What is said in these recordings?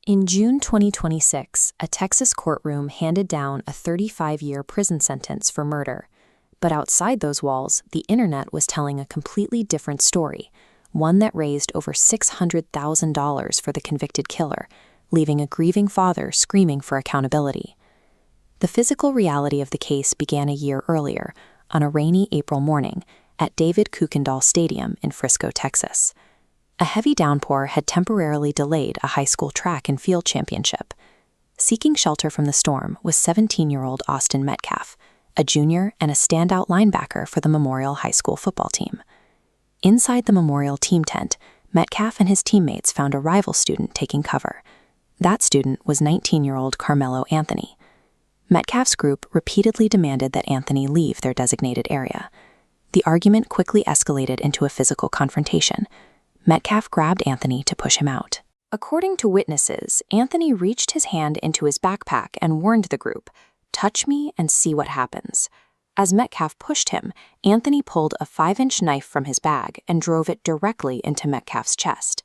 In June 2026, a Texas courtroom handed down a 35-year prison sentence for murder. But outside those walls, the internet was telling a completely different story, one that raised over $600,000 for the convicted killer, leaving a grieving father screaming for accountability. The physical reality of the case began a year earlier, on a rainy April morning, at David Kuykendall Stadium in Frisco, Texas. A heavy downpour had temporarily delayed a high school track and field championship. Seeking shelter from the storm was 17-year-old Austin Metcalf, a junior and a standout linebacker for the Memorial High School football team. Inside the Memorial team tent, Metcalf and his teammates found a rival student taking cover. That student was 19-year-old Karmelo Anthony. Metcalf's group repeatedly demanded that Anthony leave their designated area. The argument quickly escalated into a physical confrontation. Metcalf grabbed Anthony to push him out. According to witnesses, Anthony reached his hand into his backpack and warned the group, "Touch me and see what happens." As Metcalf pushed him, Anthony pulled a 5-inch knife from his bag and drove it directly into Metcalf's chest.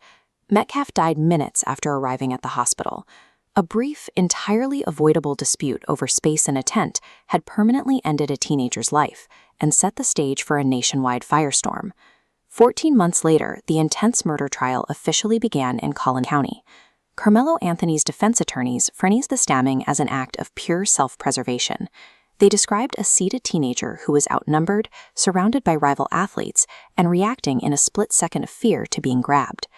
Metcalf died minutes after arriving at the hospital. A brief, entirely avoidable dispute over space in a tent had permanently ended a teenager's life and set the stage for a nationwide firestorm. 14 months later, the intense murder trial officially began in Collin County. Karmelo Anthony's defense attorneys phrased the stabbing as an act of pure self-preservation. They described a seated teenager who was outnumbered, surrounded by rival athletes, and reacting in a split second of fear to being grabbed.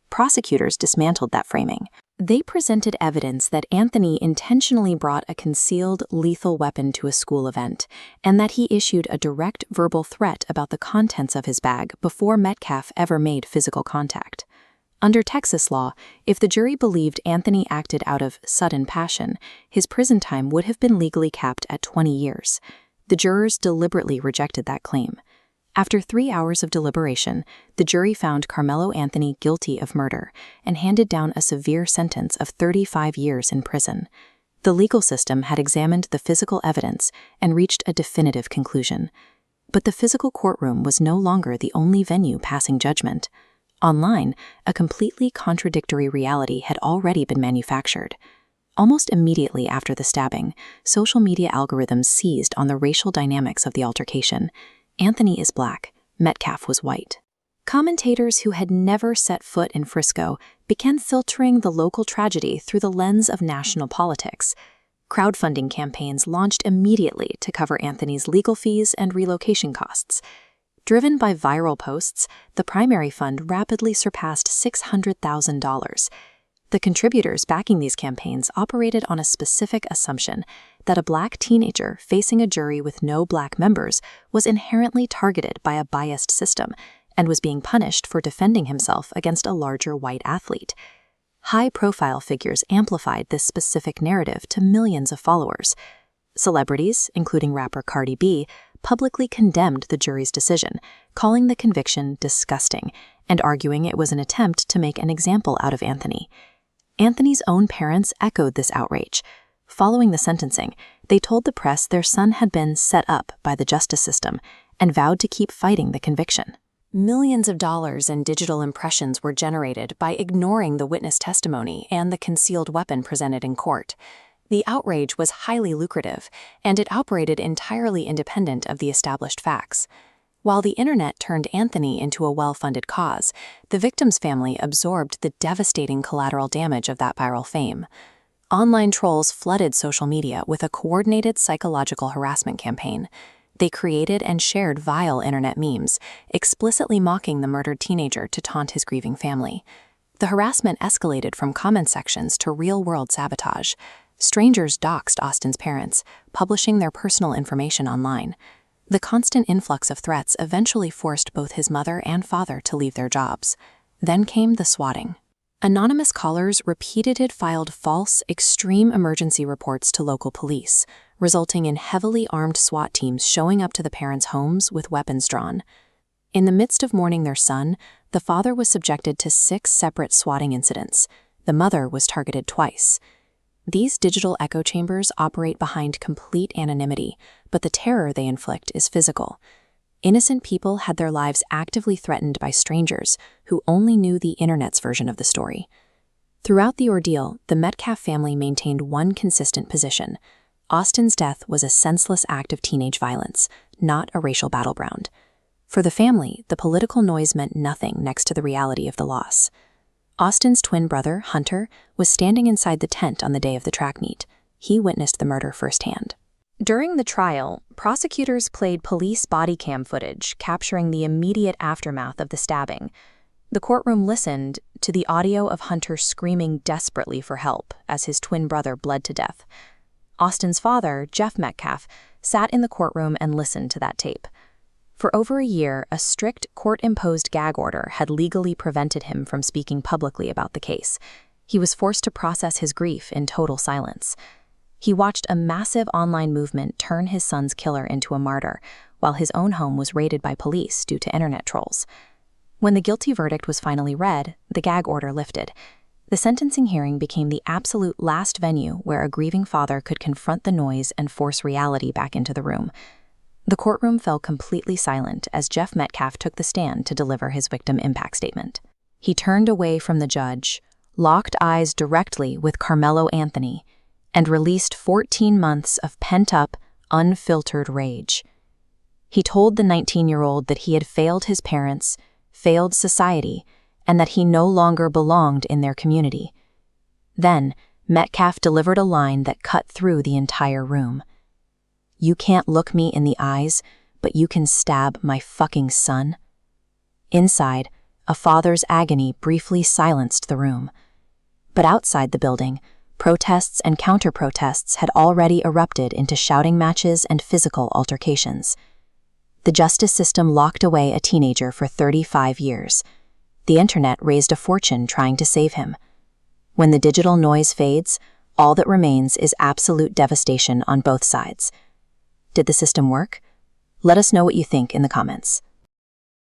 Prosecutors dismantled that framing. They presented evidence that Anthony intentionally brought a concealed, lethal weapon to a school event, and that he issued a direct verbal threat about the contents of his bag before Metcalf ever made physical contact. Under Texas law, if the jury believed Anthony acted out of sudden passion, his prison time would have been legally capped at 20 years. The jurors deliberately rejected that claim. After 3 hours of deliberation, the jury found Karmelo Anthony guilty of murder and handed down a severe sentence of 35 years in prison. The legal system had examined the physical evidence and reached a definitive conclusion. But the physical courtroom was no longer the only venue passing judgment. Online, a completely contradictory reality had already been manufactured. Almost immediately after the stabbing, social media algorithms seized on the racial dynamics of the altercation. Anthony is black, Metcalf was white. Commentators who had never set foot in Frisco began filtering the local tragedy through the lens of national politics. Crowdfunding campaigns launched immediately to cover Anthony's legal fees and relocation costs. Driven by viral posts, the primary fund rapidly surpassed $600,000. The contributors backing these campaigns operated on a specific assumption that a black teenager facing a jury with no black members was inherently targeted by a biased system and was being punished for defending himself against a larger white athlete. High-profile figures amplified this specific narrative to millions of followers. Celebrities, including rapper Cardi B, publicly condemned the jury's decision, calling the conviction disgusting and arguing it was an attempt to make an example out of Anthony. Anthony's own parents echoed this outrage. Following the sentencing, they told the press their son had been set up by the justice system and vowed to keep fighting the conviction. Millions of dollars in digital impressions were generated by ignoring the witness testimony and the concealed weapon presented in court. The outrage was highly lucrative, and it operated entirely independent of the established facts. While the internet turned Anthony into a well-funded cause, the victim's family absorbed the devastating collateral damage of that viral fame. Online trolls flooded social media with a coordinated psychological harassment campaign. They created and shared vile internet memes, explicitly mocking the murdered teenager to taunt his grieving family. The harassment escalated from comment sections to real-world sabotage. Strangers doxed Austin's parents, publishing their personal information online. The constant influx of threats eventually forced both his mother and father to leave their jobs. Then came the swatting. Anonymous callers repeatedly filed false, extreme emergency reports to local police, resulting in heavily armed SWAT teams showing up to the parents' homes with weapons drawn. In the midst of mourning their son, the father was subjected to 6 separate swatting incidents. The mother was targeted twice. These digital echo chambers operate behind complete anonymity, but the terror they inflict is physical. Innocent people had their lives actively threatened by strangers who only knew the internet's version of the story. Throughout the ordeal, the Metcalf family maintained one consistent position. Austin's death was a senseless act of teenage violence, not a racial battleground. For the family, the political noise meant nothing next to the reality of the loss. Austin's twin brother, Hunter, was standing inside the tent on the day of the track meet. He witnessed the murder firsthand. During the trial, prosecutors played police body cam footage capturing the immediate aftermath of the stabbing. The courtroom listened to the audio of Hunter screaming desperately for help as his twin brother bled to death. Austin's father, Jeff Metcalf, sat in the courtroom and listened to that tape. For over a year, a strict court-imposed gag order had legally prevented him from speaking publicly about the case. He was forced to process his grief in total silence. He watched a massive online movement turn his son's killer into a martyr, while his own home was raided by police due to internet trolls. When the guilty verdict was finally read, the gag order lifted. The sentencing hearing became the absolute last venue where a grieving father could confront the noise and force reality back into the room. The courtroom fell completely silent as Jeff Metcalf took the stand to deliver his victim impact statement. He turned away from the judge, locked eyes directly with Karmelo Anthony, and released 14 months of pent-up, unfiltered rage. He told the 19-year-old that he had failed his parents, failed society, and that he no longer belonged in their community. Then, Metcalf delivered a line that cut through the entire room. "You can't look me in the eyes, but you can stab my fucking son." Inside, a father's agony briefly silenced the room. But outside the building, protests and counter-protests had already erupted into shouting matches and physical altercations. The justice system locked away a teenager for 35 years. The internet raised a fortune trying to save him. When the digital noise fades, all that remains is absolute devastation on both sides. Did the system work? Let us know what you think in the comments.